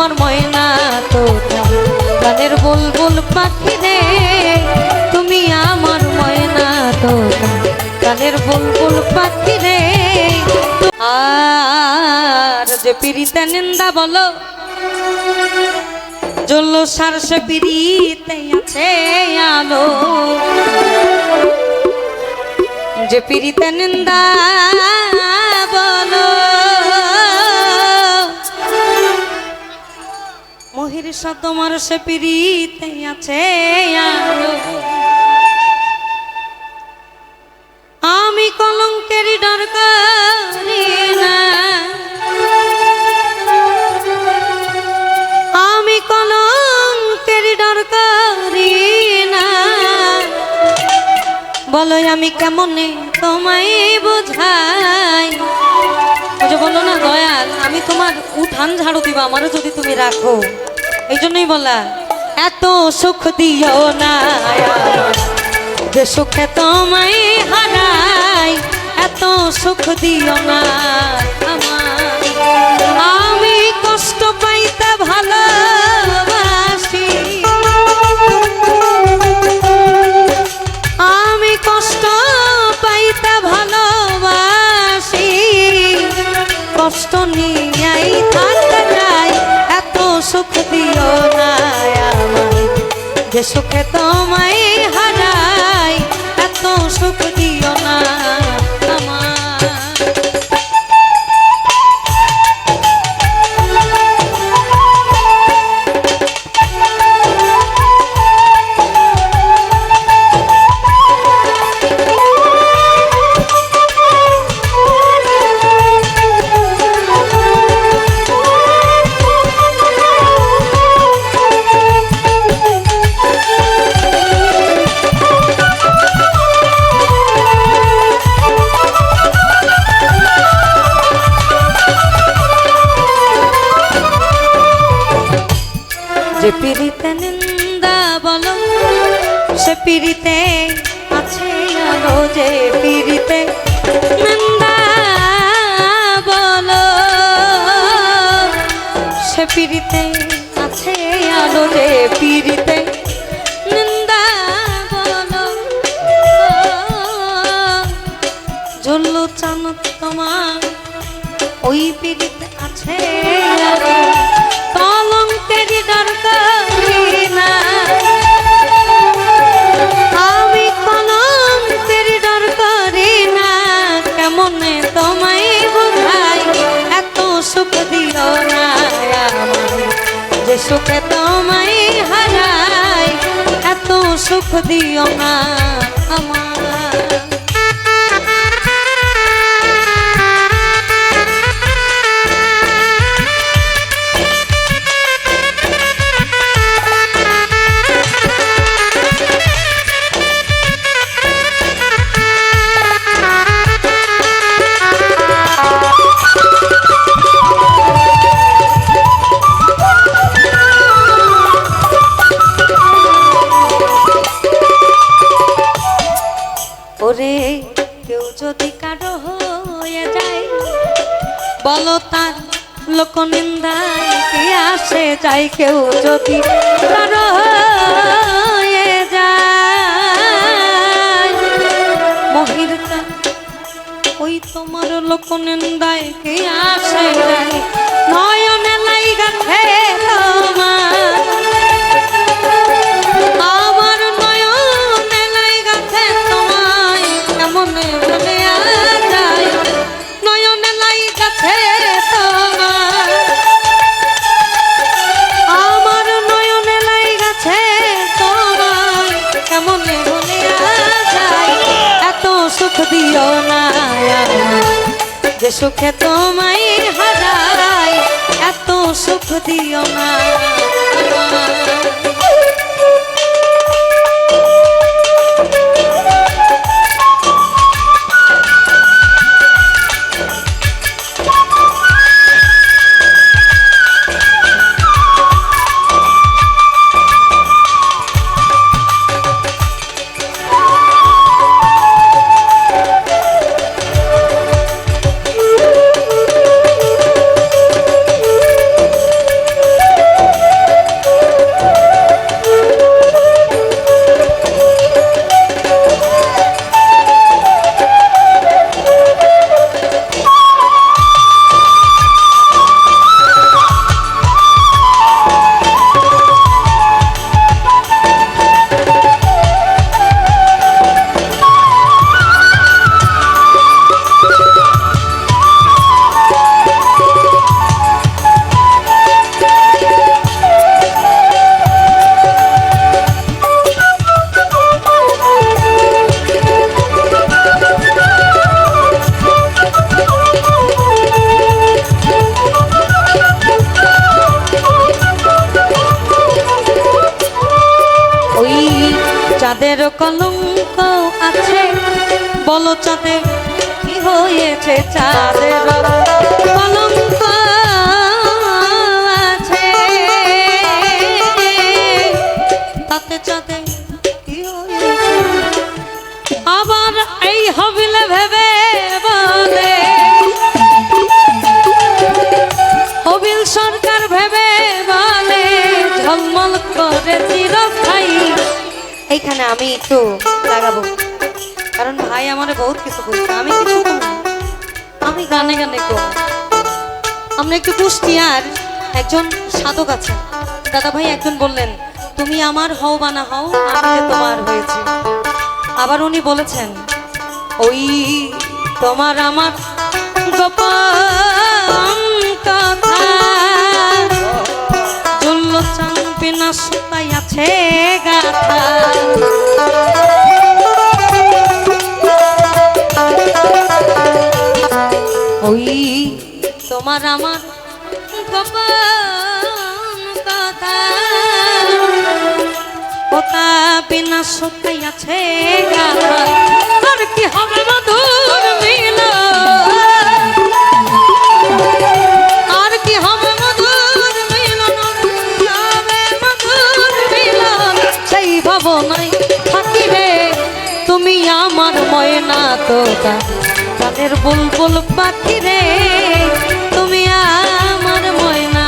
আমার ময়না তো গানের বুলবুল পাখি রে, তুমি আমার ময়না তো গানের বুলবুল পাখি রে। আর যে পিরিতে নিন্দা বলো জল্লো সারসে পিরিতে আছে আলো, যে পিরিতে নিন্দা বলো মহির তোমার সে পিরিতে আছে আলো। আমি কলঙ্কের ডর করি না, আমি কলঙ্কের ডর করি না, বলো আমি কেমনে তোমায় বোঝাই। যে বলো না দয়াল আমি তোমার উঠান ঝাড়ু দিব আমারও যদি তুমি রাখো, এই জন্যই বলা এত সুখ দিও না যে সুখে তোমায় হারাই, এত সুখ দিও না আমার। আমি কষ্ট পাইতে ভালোবাসি, আমি কষ্ট পাইতে ভালোবাসি, কষ্ট নিয়েই থাকতে চাই, এত সুখ দিও না আমায় যে সুখে তোমায় হারাই, এত সুখ দিও না আমায়। যে পিরিতে নিন্দা বলো সে পিরিতে আছে আলো, যে পিরিতে নিন্দা বলো সে পিরিতে আছে আলো, যে পিরিতে নিন্দা বলো ঝুল্লু চান তোমার ওই পিরিতে আছে আলো। কলঙ্কের ডর করি না, আমি কলঙ্কের ডর করি না, কেমনে তোমায় বোঝাই, এত সুখ দিও না আমায় যে সুখে তোমায় হারাই, এত সুখ দিও না আমার। ওরে কেউ যদি কারো হয়ে যায় বলো তার লোক নিন্দায় কি আসে যায়, কেউ যদি কারো হয়ে যায় মহিরটা ওই তোমার লোক নিন্দায় কি আসে যায়, নয়নে লাইগা তোমার আমার নয়নে লাইগা তোমায় কেমনে বলে যায়, নয়নে লাইগা তোমার আমার নয়নে লাইগা তোমায় কেমনে বলে যায়, এত সুখ দিও না যে সুখে তোমায় হারাই, এত সুখ দিও না। চাঁদের কলঙ্ক আছে, বলো চাঁদের কি হয়েছে? চাঁদের কলঙ্ক আছে, তাতে চাঁদের কি হয়েছে? আবার এই হবিলে ভেবে বলে, হবিল সরকার ভেবে বলে ঝলমল করে চিরস্থায়ী। এইখানে আমি একটু লাগাবো, কারণ ভাই আমার বহুত কিছু বলছে, আমি কিছু করি না। আমি গানে গানে করি। আমরা একটু কুষ্টিয়ার একজন সাধক আছেন, দাদা ভাই একজন বললেন তুমি আমার হও বা না হও, আমি যে তোমার হয়েছে। আবার উনি বলেছেন ওই তোমার আমার গোপন কথা, চলল চাঁপে না সুতাই আছে গাথা। ওই তোমার আমার গোপন কথা, কথা বিনা সুতাই আছে গাথা। আর কি হবে মধুর মিলন, আর কি হবে মধুর মিলন, হবে মধুর মিলন। সেই ভাবনাই থাকি রে তুমি আমার ময়না তোতা, গানের বুলবুল পাখি রে তুমি আমার ময়না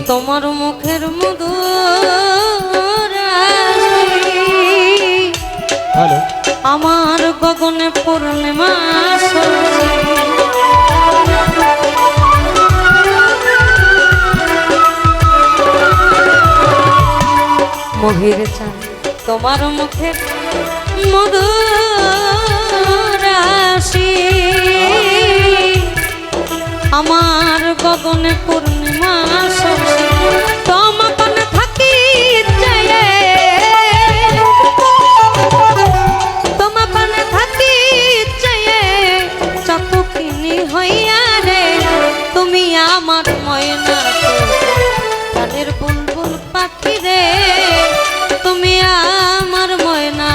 তোমার মুখের মধুর আমার গগনে পূর্ণিমা মহির চান। তোমার মুখের মধুর আমার গগনে পূর্ণিমা তোমার থাকি চায়ে, তোমার থাকি চায়ে চতুকিনি হইয়া রে তুমি আমার ময়না গানের বুলবুল পাখি রে তুমি আমার ময়না।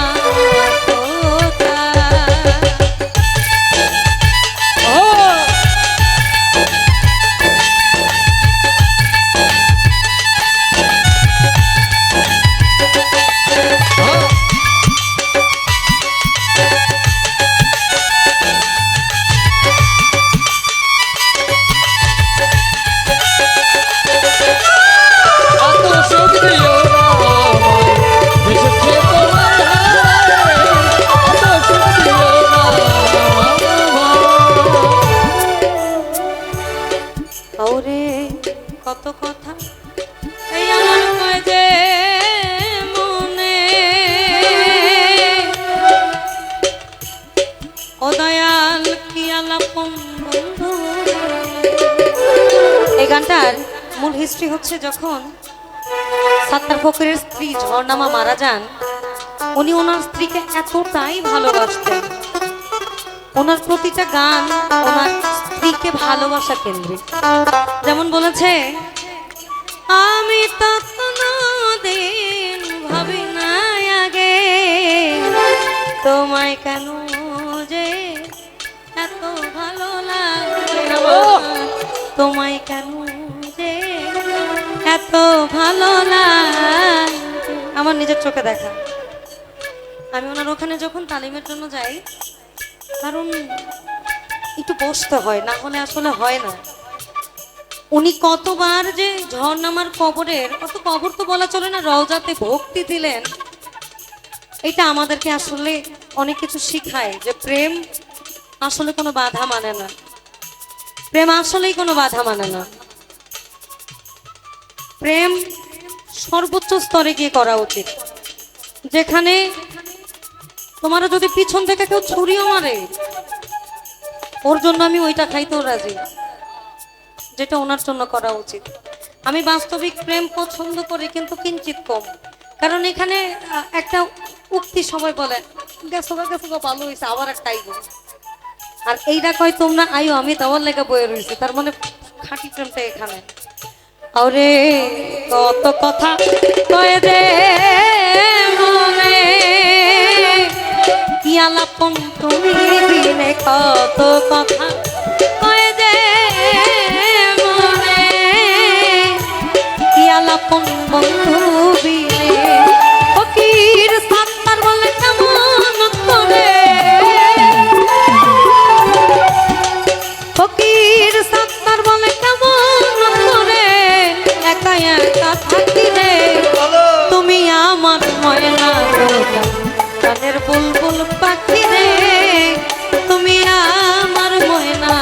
কত কথা এই আমার কয় যে মনে, ও দয়াল কি আলাপন বন্ধু। এই গানটার মূল হিস্ট্রি হচ্ছে যখন সাত্তার ফকিরের স্ত্রী ঝর্ণামা মারা যান, উনি ওনার স্ত্রীকে এতটাই ভালোবাসতেন, ওনার প্রতিটা গান ওনার স্ত্রীকে ভালোবাসা কেন্দ্রিক। যেমন বলেছে আমি তো কোনোদিন ভাবি না আগে তোমায় কেন যে এত ভালো লাগে, তোমায় কেন যে ভালো লাগে। আমার নিজের চোখে দেখা, আমি ওনার ওখানে যখন তালিমের জন্য যাই, কারণ একটু বসতে হয়, না হলে আসলে হয় না। উনি কতবার যে ঝর্ণামার কবরের, অত কবর তো বলা চলে না, রওজাতে ভক্তি দিলেন। এটা আমাদেরকে আসলে অনেক কিছু শিখায়, যে প্রেম আসলে কোনো বাধা মানে না, প্রেম আসলেই কোনো বাধা মানে না। প্রেম সর্বোচ্চ স্তরে গিয়ে করা উচিত, যেখানে তোমারও যদি পিছন থেকে কেউ ছুরিও মারে, ওর জন্য আমি ওইটা খাইতেও রাজি, যেটা ওনার জন্য করা উচিত। আমি বাস্তবিক প্রেম পছন্দ করি, কিন্তু কিঞ্চিত কম। কারণ এখানে একটা উক্তি সবাই বলে, গেছো গা ভালো হয়েছে, আবার একটা আইব। আর এইটা কয় তোমরা আইও, আমি তাওয়ার লেগে বয়ে রয়েছি, তার মানে খাঁটি প্রেমটা এখানে। আরে কত কথা কয়ে দে মনে, কি আলাপন তুমি বিনে, কত কথা কয়ে দে মনে, কি আলাপন বন্ধু বিনে। ফকির সাত্তার বলে কেমন করে, ফকির সাত্তার বলে কেমন করে, একা একা থাকি রে, তুমি আমার ময়না কানের বুলবুল পাখি রে, তুমি আমার ময়না।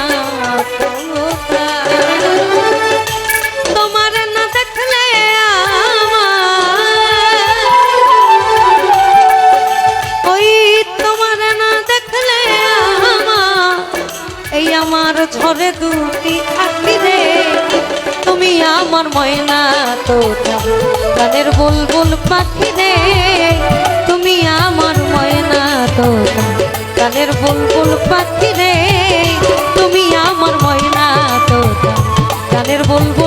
তোমার না দেখলে ওই, তোমার না দেখলে এই আমার ঝরে দুটি আঁখি রে, তুমি আমার ময়না তো গানের বুলবুল পাখি রে, তুমি আমার ময়না তো গানের বুলবুল পাখি রে, তুমি আমার ময়না তো গানের বুলবুল